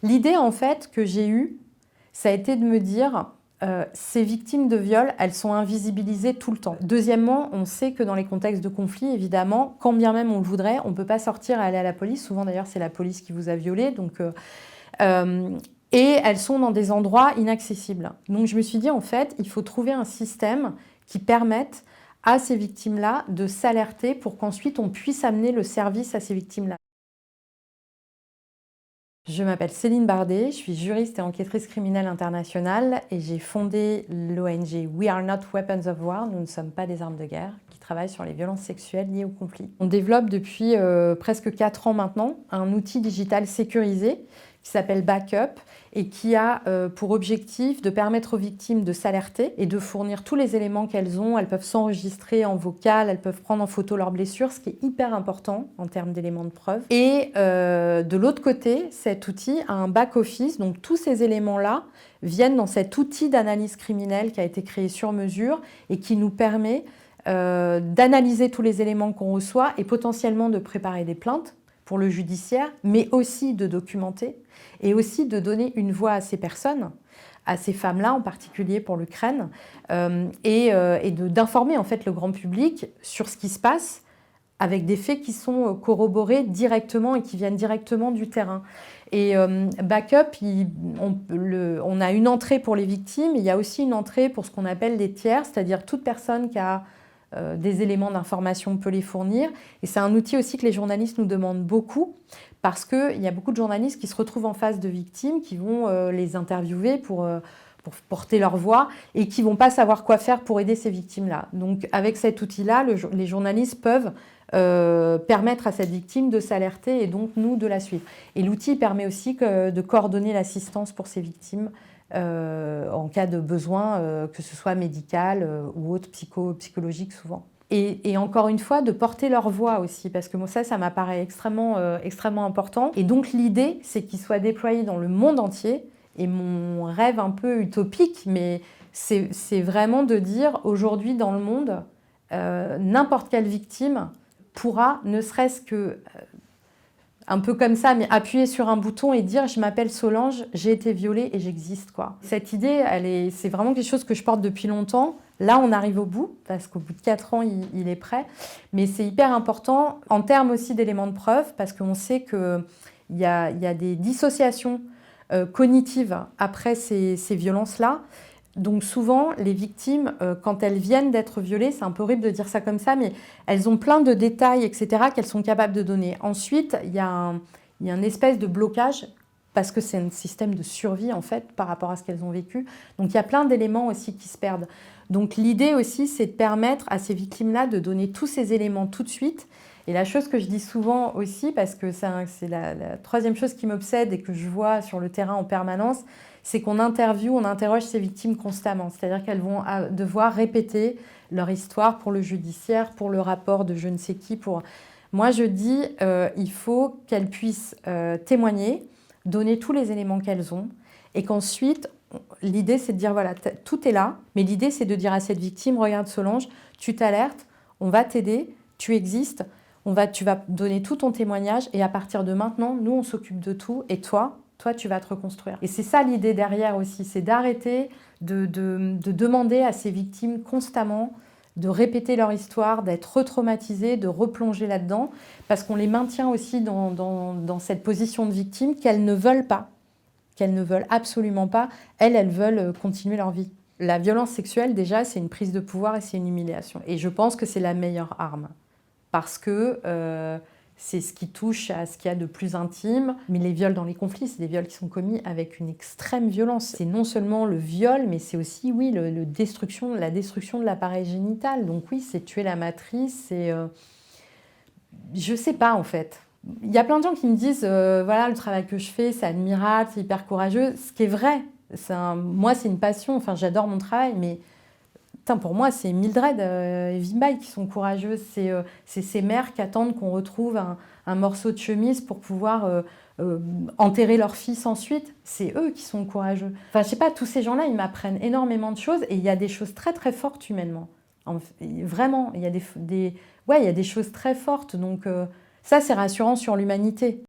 L'idée, en fait, que j'ai eue, ça a été de me dire, ces victimes de viol, elles sont invisibilisées tout le temps. Deuxièmement, on sait que dans les contextes de conflit, évidemment, quand bien même on le voudrait, on ne peut pas sortir et aller à la police. Souvent, d'ailleurs, c'est la police qui vous a violé. Et elles sont dans des endroits inaccessibles. Donc, je me suis dit, en fait, il faut trouver un système qui permette à ces victimes-là de s'alerter pour qu'ensuite on puisse amener le service à ces victimes-là. Je m'appelle Céline Bardet, je suis juriste et enquêtrice criminelle internationale et j'ai fondé l'ONG We Are Not Weapons of War, nous ne sommes pas des armes de guerre, qui travaille sur les violences sexuelles liées au conflit. On développe depuis presque 4 ans maintenant un outil digital sécurisé qui s'appelle Backup et qui a pour objectif de permettre aux victimes de s'alerter et de fournir tous les éléments qu'elles ont. Elles peuvent s'enregistrer en vocal, elles peuvent prendre en photo leurs blessures, ce qui est hyper important en termes d'éléments de preuve. Et de l'autre côté, cet outil a un back-office, donc tous ces éléments-là viennent dans cet outil d'analyse criminelle qui a été créé sur mesure et qui nous permet d'analyser tous les éléments qu'on reçoit et potentiellement de préparer des plaintes pour le judiciaire, mais aussi de documenter et aussi de donner une voix à ces personnes, à ces femmes-là, en particulier pour l'Ukraine, et d'informer en fait le grand public sur ce qui se passe avec des faits qui sont corroborés directement et qui viennent directement du terrain. Et Backup, on a une entrée pour les victimes, il y a aussi une entrée pour ce qu'on appelle des tiers, c'est-à-dire toute personne qui a des éléments d'information peut les fournir. Et c'est un outil aussi que les journalistes nous demandent beaucoup, parce qu'il y a beaucoup de journalistes qui se retrouvent en face de victimes, qui vont les interviewer pour porter leur voix et qui ne vont pas savoir quoi faire pour aider ces victimes-là. Donc avec cet outil-là, les journalistes peuvent permettre à cette victime de s'alerter et donc nous de la suivre. Et l'outil permet aussi de coordonner l'assistance pour ces victimes en cas de besoin, que ce soit médical ou autre, psychologique souvent. Et encore une fois, de porter leur voix aussi, parce que moi, ça m'apparaît extrêmement important. Et donc l'idée, c'est qu'ils soient déployés dans le monde entier. Et mon rêve un peu utopique, mais c'est vraiment de dire, aujourd'hui dans le monde, n'importe quelle victime pourra, ne serait-ce que un peu comme ça, mais appuyer sur un bouton et dire « je m'appelle Solange, j'ai été violée et j'existe ». Cette idée, c'est vraiment quelque chose que je porte depuis longtemps. Là, on arrive au bout, parce qu'au bout de 4 ans, il est prêt. Mais c'est hyper important en termes aussi d'éléments de preuve, parce qu'on sait qu'il y a des dissociations cognitives après ces violences-là. Donc souvent, les victimes, quand elles viennent d'être violées, c'est un peu horrible de dire ça comme ça, mais elles ont plein de détails, etc., qu'elles sont capables de donner. Ensuite, il y a une espèce de blocage, parce que c'est un système de survie, en fait, par rapport à ce qu'elles ont vécu. Donc il y a plein d'éléments aussi qui se perdent. Donc l'idée aussi, c'est de permettre à ces victimes-là de donner tous ces éléments tout de suite. Et la chose que je dis souvent aussi, parce que c'est la troisième chose qui m'obsède et que je vois sur le terrain en permanence, c'est qu'on interroge ces victimes constamment. C'est-à-dire qu'elles vont devoir répéter leur histoire pour le judiciaire, pour le rapport de je ne sais qui. Moi, je dis il faut qu'elles puissent témoigner, donner tous les éléments qu'elles ont, et qu'ensuite, l'idée, c'est de dire, voilà, tout est là, mais l'idée, c'est de dire à cette victime, regarde Solange, tu t'alertes, on va t'aider, tu existes, tu vas donner tout ton témoignage, et à partir de maintenant, nous, on s'occupe de tout, et toi, tu vas te reconstruire. Et c'est ça l'idée derrière aussi, c'est d'arrêter de demander à ces victimes constamment de répéter leur histoire, d'être retraumatisées, de replonger là-dedans, parce qu'on les maintient aussi dans cette position de victime qu'elles ne veulent pas, qu'elles ne veulent absolument pas. Elles veulent continuer leur vie. La violence sexuelle, déjà, c'est une prise de pouvoir et c'est une humiliation. Et je pense que c'est la meilleure arme, parce que c'est ce qui touche à ce qu'il y a de plus intime. Mais les viols dans les conflits, c'est des viols qui sont commis avec une extrême violence. C'est non seulement le viol, mais c'est aussi, oui, la destruction de l'appareil génital. Donc oui, c'est tuer la matrice, c'est... je sais pas, en fait. Il y a plein de gens qui me disent, voilà, le travail que je fais, c'est admirable, c'est hyper courageux. Ce qui est vrai. Moi, c'est une passion. Enfin, j'adore mon travail, mais... pour moi, c'est Mildred et Vimbaï qui sont courageuses. C'est ces mères qui attendent qu'on retrouve un morceau de chemise pour pouvoir enterrer leur fils ensuite. C'est eux qui sont courageux. Enfin, je sais pas, tous ces gens-là, ils m'apprennent énormément de choses et il y a des choses très, très fortes humainement. Vraiment, il y a il y a des choses très fortes. Donc ça, c'est rassurant sur l'humanité.